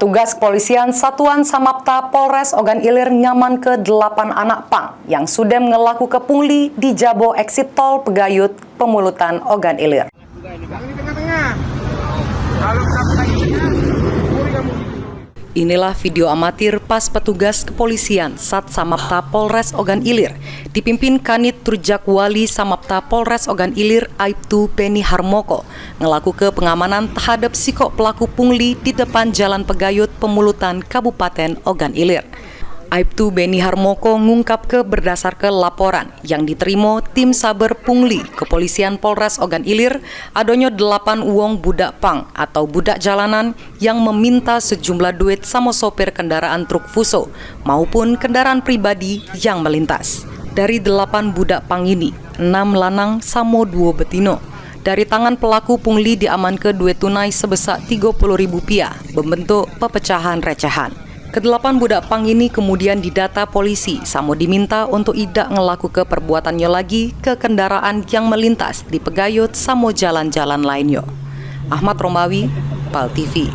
Petugas kepolisian Satuan Samapta Polres Ogan Ilir nyaman ke 8 anak pang yang sudah ngelaku ke pungli di Jabo Exit Tol Pegayut, Pemulutan Ogan Ilir. Inilah video amatir pas petugas kepolisian Sat Samapta Polres Ogan Ilir dipimpin Kanit Turjakwali Samapta Polres Ogan Ilir Aibtu Beni Harmoko ngelaku ke pengamanan terhadap siko pelaku pungli di depan Jalan Pegayut Pemulutan Kabupaten Ogan Ilir. Aibtu Beni Harmoko ngungkap ke berdasar ke laporan yang diterima tim saber pungli Kepolisian Polres Ogan Ilir adonyo 8 uang budak pang atau budak jalanan yang meminta sejumlah duit sama sopir kendaraan truk Fuso maupun kendaraan pribadi yang melintas. Dari 8 budak pang ini, 6 lanang samo 2 betino. Dari tangan pelaku pungli diamankan duit tunai sebesar Rp30.000 berbentuk pepecahan recehan. Kedelapan budak pang ini kemudian didata polisi, samo diminta untuk tidak ngelaku ke perbuatannya lagi ke kendaraan yang melintas di Pegayut samo jalan-jalan lainnya. Ahmad Romawi, PAL TV.